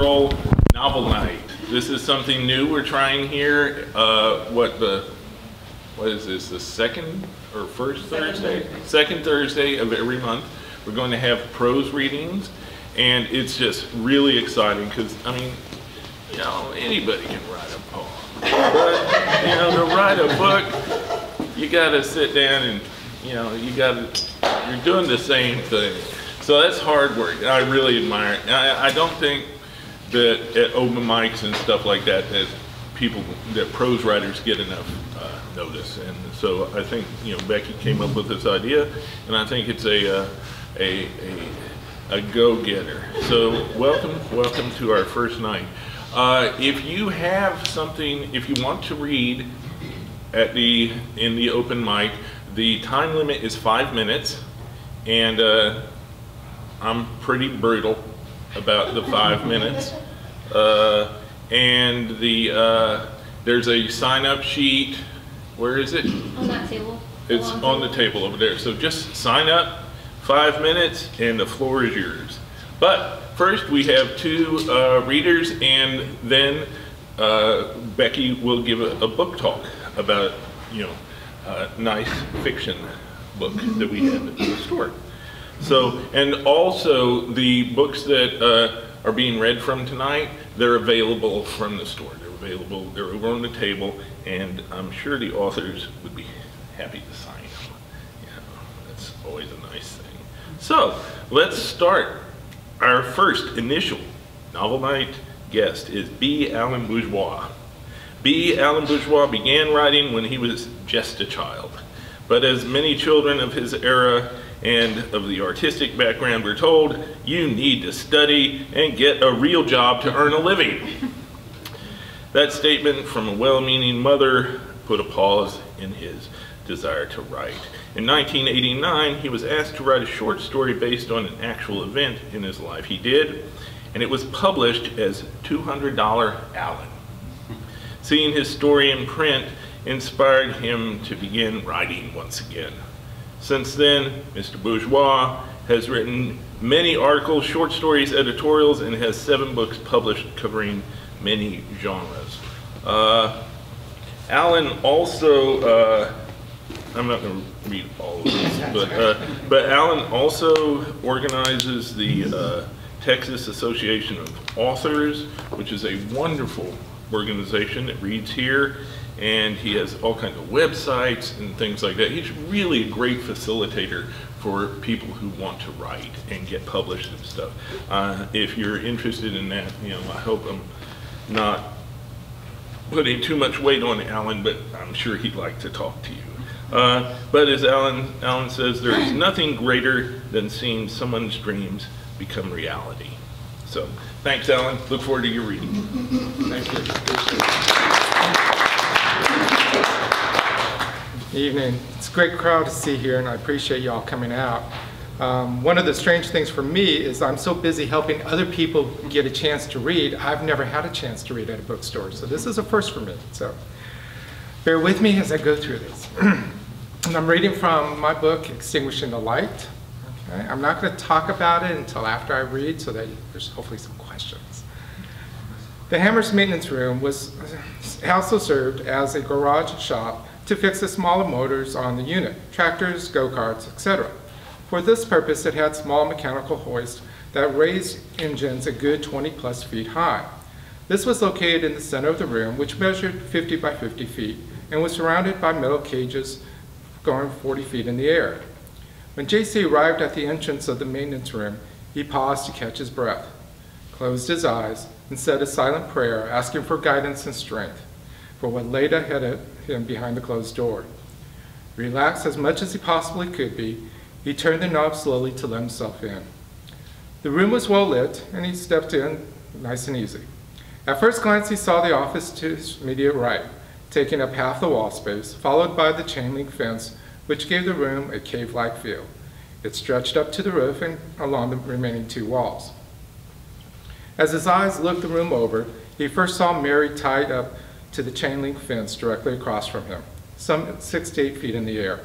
inaugural novel night. This is something new we're trying here. What is this, the second or first Thursday? Second Thursday of every month. We're going to have prose readings, and it's just really exciting because, I mean, you know, anybody can write a poem. But, you know, to write a book, you gotta sit down and, you know, you're doing the same thing. So that's hard work, and I really admire it. I don't think that at open mics and stuff like that, that prose writers get enough notice. And so I think, you know, Becky came up with this idea, and I think it's a go-getter. So welcome to our first night. If you have something, if you want to read in the open mic, the time limit is 5 minutes, and I'm pretty brutal about the 5 minutes. And there's a sign-up sheet. Where is it? On that table. It's on the table over there. So just sign up, 5 minutes, and the floor is yours. But first, we have two readers, and then Becky will give a book talk about, you know, a nice fiction book that we have at the store. So, and also the books that are being read from tonight, they're available from the store. They're available, they're over on the table, and I'm sure the authors would be happy to sign them. You know, that's always a nice thing. So, let's start. Our first initial novel night guest is B. Allen Bourgeois. B. Allen Bourgeois began writing when he was just a child. But as many children of his era and of the artistic background were told, you need to study and get a real job to earn a living. That statement from a well-meaning mother put a pause in his desire to write. In 1989, he was asked to write a short story based on an actual event in his life. He did, and it was published as $200 Allen. Seeing his story in print inspired him to begin writing once again. Since then, Mr. Bourgeois has written many articles, short stories, editorials, and has 7 books published covering many genres. Allen also, I'm not going to read all of this, but Allen also organizes the Texas Association of Authors, which is a wonderful organization that reads here, and he has all kinds of websites and things like that. He's really a great facilitator for people who want to write and get published and stuff. If you're interested in that, you know, I hope I'm not putting too much weight on Allen, but I'm sure he'd like to talk to you. But as Allen says, there is nothing greater than seeing someone's dreams become reality. So, thanks, Allen. Look forward to your reading. Thank you. Good evening. It's a great crowd to see here, and I appreciate you all coming out. One of the strange things for me is I'm so busy helping other people get a chance to read, I've never had a chance to read at a bookstore. So this is a first for me. So bear with me as I go through this. And I'm reading from my book, Extinguishing the Light. Okay? I'm not going to talk about it until after I read, so that there's hopefully some questions. The Hammer's maintenance room was also served as a garage shop to fix the smaller motors on the unit, tractors, go-karts, etc. For this purpose, it had small mechanical hoists that raised engines a good 20+ feet high. This was located in the center of the room, which measured 50 by 50 feet and was surrounded by metal cages going 40 feet in the air. When JC arrived at the entrance of the maintenance room, he paused to catch his breath, closed his eyes, and said a silent prayer, asking for guidance and strength for what laid ahead of him behind the closed door. Relaxed as much as he possibly could be, he turned the knob slowly to let himself in. The room was well lit, and he stepped in nice and easy. At first glance, he saw the office to his immediate right, taking up half the wall space, followed by the chain link fence, which gave the room a cave-like feel. It stretched up to the roof and along the remaining 2 walls. As his eyes looked the room over, he first saw Mary tied up to the chain link fence directly across from him, some 6 to 8 feet in the air.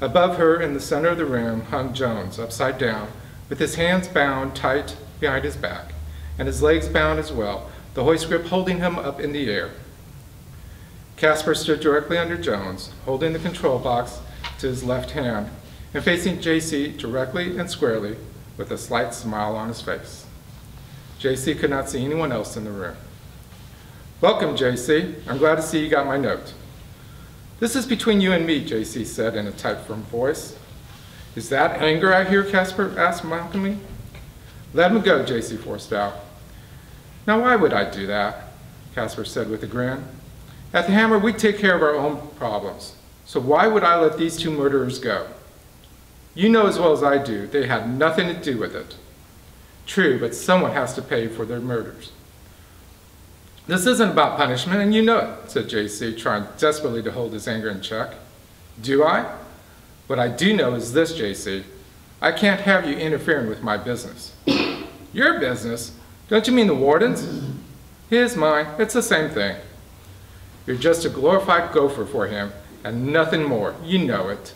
Above her, in the center of the room, hung Jones, upside down, with his hands bound tight behind his back, and his legs bound as well, the hoist grip holding him up in the air. Casper stood directly under Jones, holding the control box to his left hand and facing JC directly and squarely with a slight smile on his face. JC could not see anyone else in the room. "Welcome, JC. I'm glad to see you got my note." "This is between you and me," JC said in a tight, firm voice. "Is that anger I hear?" Casper asked mockingly. "Let him go," JC forced out. "Now why would I do that?" Casper said with a grin. "At the Hammer, we take care of our own problems. So why would I let these two murderers go? You know as well as I do, they had nothing to do with it." "True, but someone has to pay for their murders." "This isn't about punishment, and you know it," said JC, trying desperately to hold his anger in check. "Do I? What I do know is this, JC. I can't have you interfering with my business." "Your business? Don't you mean the warden's?" "His, mine. It's the same thing." "You're just a glorified gopher for him, and nothing more. You know it."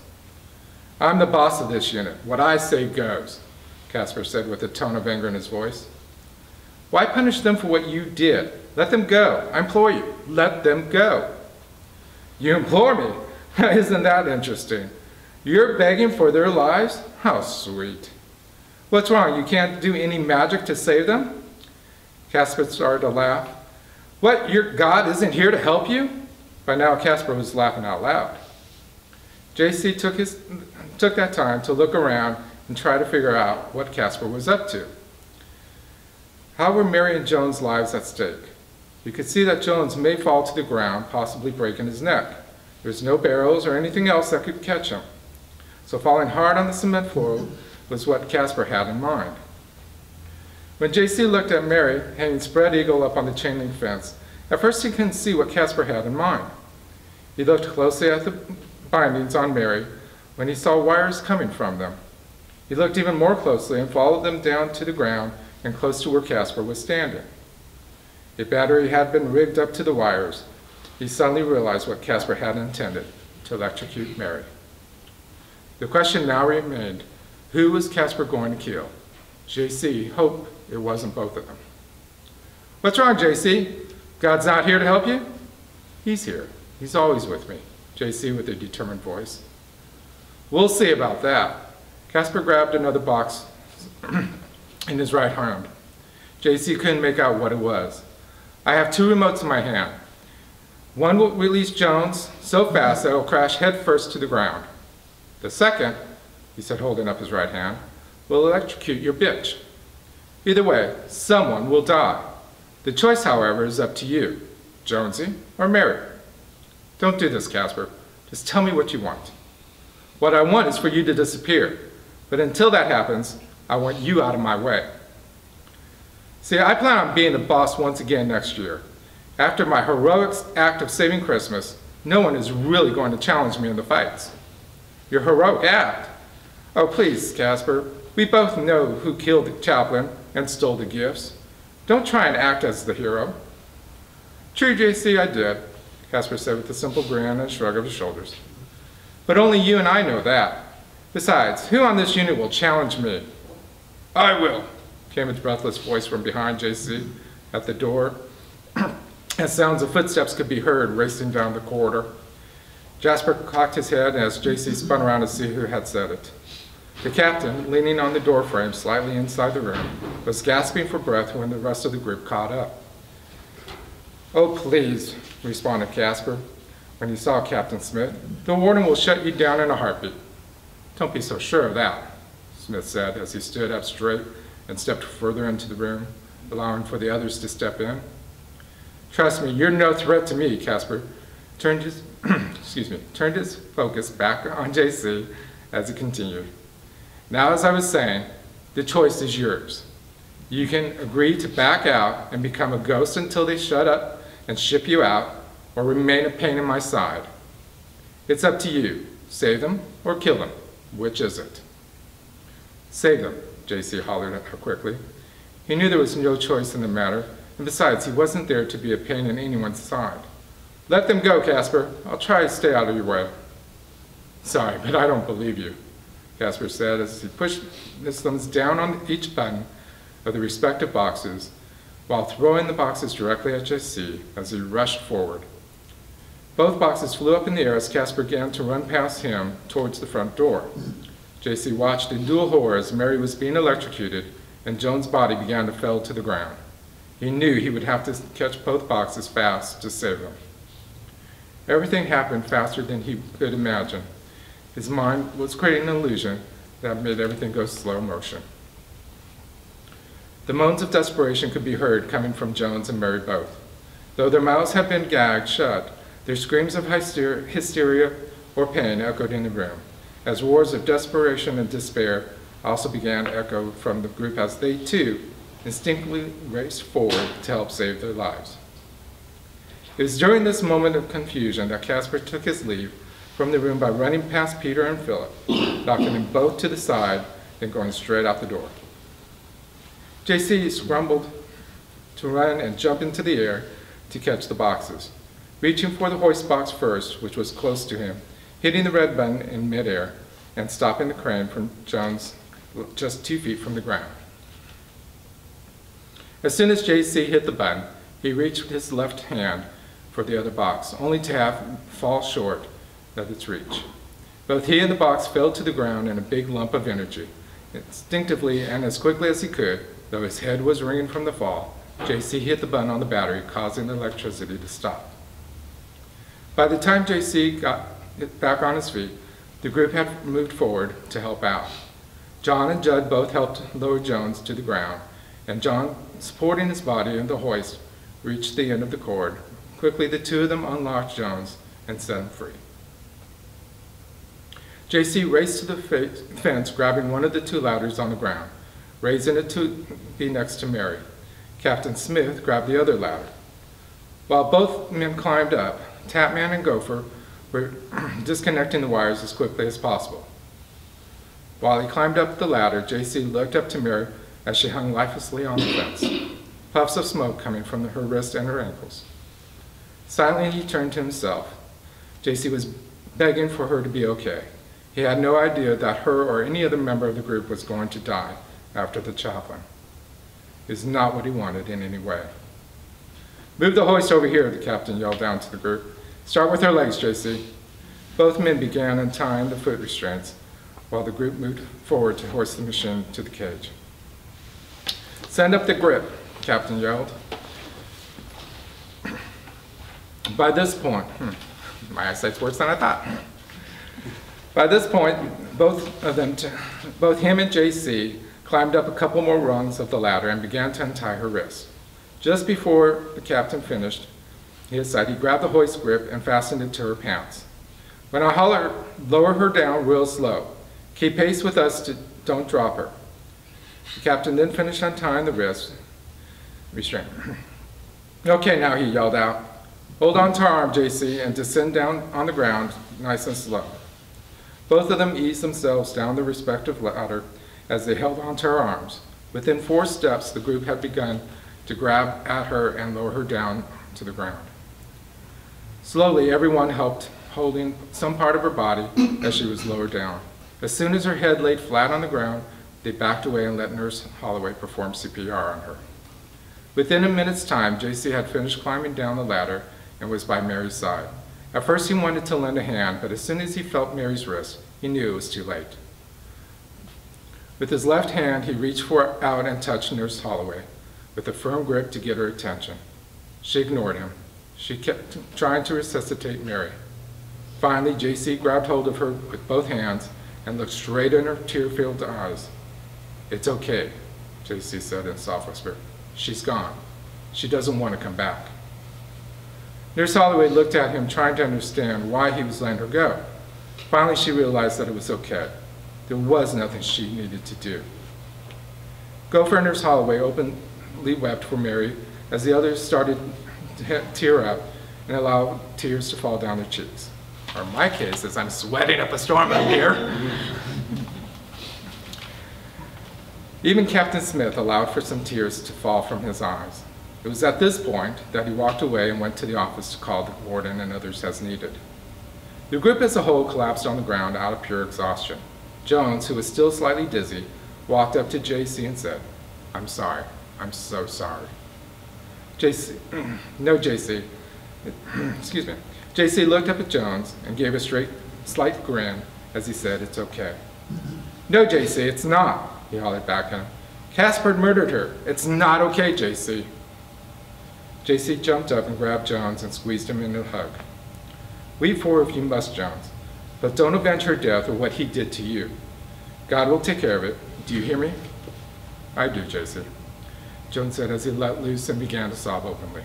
"I'm the boss of this unit. What I say goes," Casper said with a tone of anger in his voice. "Why punish them for what you did? Let them go. I implore you, let them go." "You implore me? Isn't that interesting? You're begging for their lives? How sweet. What's wrong? You can't do any magic to save them?" Casper started to laugh. "What, your God isn't here to help you?" By now, Casper was laughing out loud. JC took that time to look around and try to figure out what Casper was up to. How were Mary and Jones' lives at stake? You could see that Jones may fall to the ground, possibly breaking his neck. There's no barrels or anything else that could catch him. So falling hard on the cement floor was what Casper had in mind. When JC looked at Mary hanging spread eagle up on the chain link fence, at first he couldn't see what Casper had in mind. He looked closely at the bindings on Mary when he saw wires coming from them. He looked even more closely and followed them down to the ground and close to where Casper was standing. A battery had been rigged up to the wires. He suddenly realized what Casper had intended, to electrocute Mary. The question now remained, who was Casper going to kill? JC hoped it wasn't both of them. "What's wrong, JC? God's not here to help you?" "He's here. He's always with me," JC with a determined voice. "We'll see about that." Casper grabbed another box in his right hand. JC couldn't make out what it was. "I have two remotes in my hand. One will release Jones so fast that it'll crash headfirst to the ground. The second," he said, holding up his right hand, "will electrocute your bitch. Either way, someone will die. The choice, however, is up to you, Jonesy or Mary. Don't do this, Casper. Just tell me what you want." "What I want is for you to disappear. But until that happens, I want you out of my way." "See, I plan on being the boss once again next year. After my heroic act of saving Christmas, no one is really going to challenge me in the fights." "Your heroic act? Oh, please, Casper. We both know who killed the chaplain and stole the gifts. Don't try and act as the hero." "True, JC, I did," Casper said with a simple grin and a shrug of his shoulders. "But only you and I know that. Besides, who on this unit will challenge me?" "I will," came a breathless voice from behind JC at the door, as sounds of footsteps could be heard racing down the corridor. Jasper cocked his head as JC spun around to see who had said it. The captain, leaning on the doorframe slightly inside the room, was gasping for breath when the rest of the group caught up. "Oh, please," responded Casper when he saw Captain Smith. "The warden will shut you down in a heartbeat." "Don't be so sure of that," Smith said as he stood up straight and stepped further into the room, allowing for the others to step in. "Trust me, you're no threat to me," Casper turned his focus back on JC as he continued. "Now, as I was saying, the choice is yours. You can agree to back out and become a ghost until they shut up and ship you out, or remain a pain in my side. It's up to you. Save them or kill them. Which is it?" "Save them," JC hollered at her quickly. He knew there was no choice in the matter, and besides, he wasn't there to be a pain in anyone's side. "Let them go, Casper. I'll try to stay out of your way." "Sorry, but I don't believe you," Casper said as he pushed his thumbs down on each button of the respective boxes while throwing the boxes directly at JC as he rushed forward. Both boxes flew up in the air as Casper began to run past him towards the front door. JC watched in dual horror as Mary was being electrocuted and Joan's body began to fall to the ground. He knew he would have to catch both boxes fast to save them. Everything happened faster than he could imagine. His mind was creating an illusion that made everything go slow motion. The moans of desperation could be heard coming from Jones and Mary both. Though their mouths had been gagged shut, their screams of hysteria or pain echoed in the room, as roars of desperation and despair also began to echo from the group as they, too, instinctively raced forward to help save their lives. It was during this moment of confusion that Casper took his leave from the room by running past Peter and Philip, knocking them both to the side, then going straight out the door. JC scrambled to run and jump into the air to catch the boxes, reaching for the hoist box first, which was close to him, hitting the red button in midair, and stopping the crane from Jones just 2 feet from the ground. As soon as JC hit the button, he reached with his left hand for the other box, only to have fall short of its reach. Both he and the box fell to the ground in a big lump of energy. Instinctively and as quickly as he could, though his head was ringing from the fall, JC hit the button on the battery, causing the electricity to stop. By the time JC got back on his feet, the group had moved forward to help out. John and Judd both helped lower Jones to the ground, and John, supporting his body in the hoist, reached the end of the cord. Quickly, the two of them unlocked Jones and set him free. JC raced to the fence, grabbing one of the two ladders on the ground, raising it to be next to Mary. Captain Smith grabbed the other ladder. While both men climbed up, Tapman and Gopher were disconnecting the wires as quickly as possible. While he climbed up the ladder, JC looked up to Mary as she hung lifelessly on the fence, puffs of smoke coming from her wrists and her ankles. Silently, he turned to himself. JC was begging for her to be okay. He had no idea that her or any other member of the group was going to die after the chaplain. It was not what he wanted in any way. "Move the hoist over here," the captain yelled down to the group. "Start with her legs, JC." Both men began untying the foot restraints while the group moved forward to hoist the machine to the cage. "Send up the grip," the captain yelled. By this point, my eyesight's worse than I thought. By this point, both him and JC climbed up a couple more rungs of the ladder and began to untie her wrists. Just before the captain finished his side, he grabbed the hoist grip and fastened it to her pants. "When I holler, lower her down real slow. Keep pace with us, don't drop her." The captain then finished untying the wrist restraint. "Okay, now," he yelled out. "Hold on to her arm, JC, and descend down on the ground nice and slow." Both of them eased themselves down the respective ladder as they held onto her arms. Within 4 steps, the group had begun to grab at her and lower her down to the ground. Slowly, everyone helped, holding some part of her body as she was lowered down. As soon as her head laid flat on the ground, they backed away and let Nurse Holloway perform CPR on her. Within a minute's time, JC had finished climbing down the ladder and was by Mary's side. At first, he wanted to lend a hand, but as soon as he felt Mary's wrist, he knew it was too late. With his left hand, he reached out and touched Nurse Holloway with a firm grip to get her attention. She ignored him. She kept trying to resuscitate Mary. Finally, JC grabbed hold of her with both hands and looked straight in her tear-filled eyes. "It's okay," JC said in a soft whisper. "She's gone. She doesn't want to come back." Nurse Holloway looked at him, trying to understand why he was letting her go. Finally, she realized that it was okay. There was nothing she needed to do. Gopher and Nurse Holloway openly wept for Mary as the others started to tear up and allow tears to fall down their cheeks. Or in my case, as I'm sweating up a storm up here. Even Captain Smith allowed for some tears to fall from his eyes. It was at this point that he walked away and went to the office to call the warden and others as needed. The group as a whole collapsed on the ground out of pure exhaustion. Jones, who was still slightly dizzy, walked up to JC and said, "I'm sorry. I'm so sorry." JC, no, JC. Excuse me. JC looked up at Jones and gave a slight grin as he said, "It's okay." "No, JC, it's not," he hollered back at him. "Casper murdered her. It's not okay, JC." JC jumped up and grabbed Jones and squeezed him in a hug. "We four of you must, Jones, but don't avenge her death or what he did to you. God will take care of it. Do you hear me?" "I do, JC," Jones said as he let loose and began to sob openly.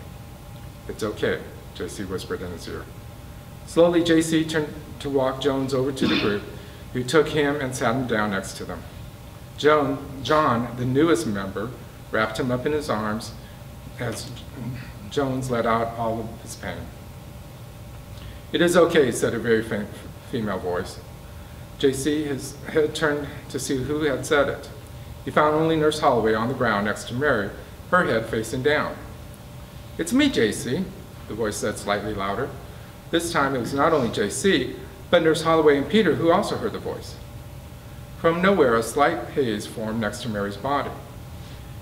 "It's okay," JC whispered in his ear. Slowly, JC turned to walk Jones over to the group, who took him and sat him down next to them. John, the newest member, wrapped him up in his arms as Jones let out all of his pain. "It is okay," said a very faint female voice. JC, his head turned to see who had said it. He found only Nurse Holloway on the ground next to Mary, her head facing down. "It's me, JC," the voice said slightly louder. This time it was not only JC, but Nurse Holloway and Peter who also heard the voice. From nowhere, a slight haze formed next to Mary's body.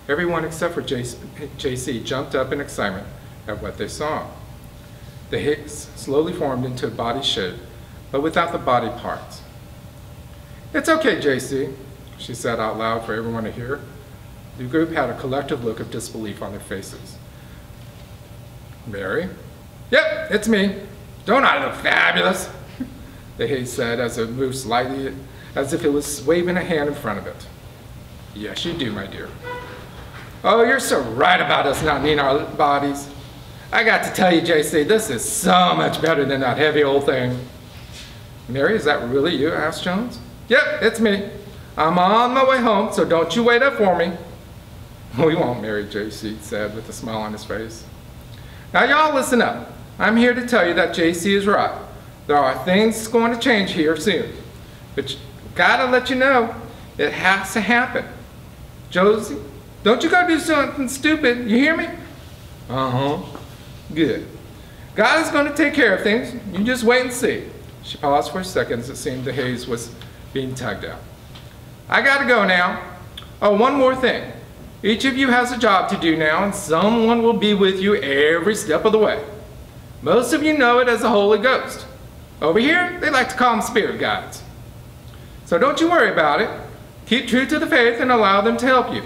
Everyone except for JC jumped up in excitement at what they saw. The haze slowly formed into a body shape, but without the body parts. "It's okay, JC," she said out loud for everyone to hear. The group had a collective look of disbelief on their faces. "Mary?" "Yep, it's me. Don't I look fabulous?" the haze said as it moved slightly, as if it was waving a hand in front of it. "Yes, you do, my dear." "Oh, you're so right about us not needing our bodies. I got to tell you, JC, this is so much better than that heavy old thing." "Mary, is that really you?" asked Jones. "Yep, it's me. I'm on my way home, so don't you wait up for me." "We won't, Mary," JC said with a smile on his face. "Now, y'all listen up. I'm here to tell you that JC is right. There are things going to change here soon. But gotta let you know, it has to happen. Josie, don't you go do something stupid, you hear me?" "Uh-huh. Good. God is going to take care of things. You just wait and see." She paused for a second as it seemed the haze was being tugged out. "I gotta go now. Oh, one more thing. Each of you has a job to do now, and someone will be with you every step of the way. Most of you know it as the Holy Ghost. Over here, they like to call them spirit guides. So don't you worry about it. Keep true to the faith and allow them to help you.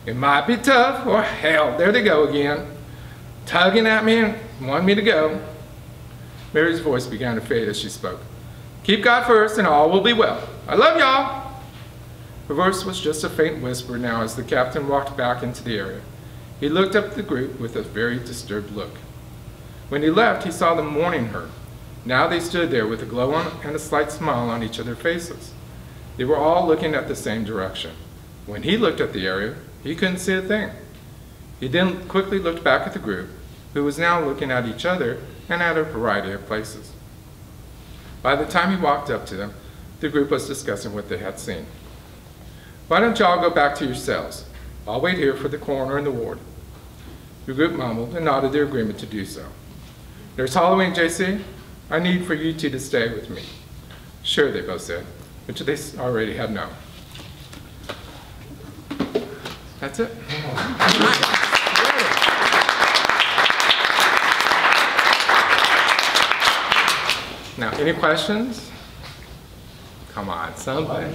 It might be tough, or hell, there they go again, tugging at me and wanting me to go." Mary's voice began to fade as she spoke. "Keep God first and all will be well. I love y'all." Her voice was just a faint whisper now as the captain walked back into the area. He looked up at the group with a very disturbed look. When he left, he saw them mourning her. Now they stood there with a glow and a slight smile on each of their faces. They were all looking at the same direction. When he looked at the area, he couldn't see a thing. He then quickly looked back at the group, who was now looking at each other and at a variety of places. By the time he walked up to them, the group was discussing what they had seen. "Why don't y'all go back to your cells? I'll wait here for the coroner and the ward." The group mumbled and nodded their agreement to do so. "Nurse Holloway and JC, I need for you two to stay with me." "Sure," they both said, which they already had known. That's it. Now, any questions? Come on, somebody.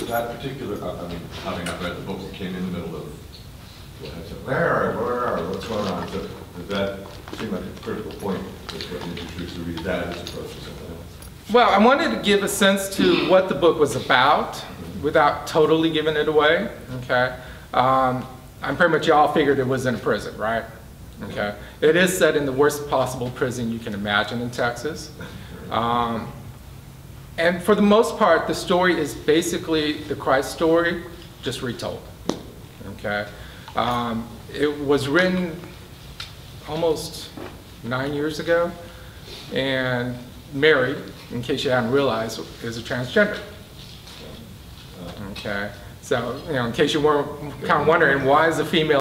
That particular, I mean, having I've read the book, it came in the middle of, where are we, what's going on? So does that seem like a critical point with what you introduced to read that as opposed to something else? Well, I wanted to give a sense to what the book was about without totally giving it away, okay? I'm pretty much, y'all figured it was in a prison, right? Okay. It is set in the worst possible prison you can imagine in Texas. And for the most part, the story is basically the Christ story, just retold, okay? It was written almost 9 years ago, and Mary, in case you hadn't realized, is a transgender, okay? So, you know, in case you weren't kind of wondering, why is a female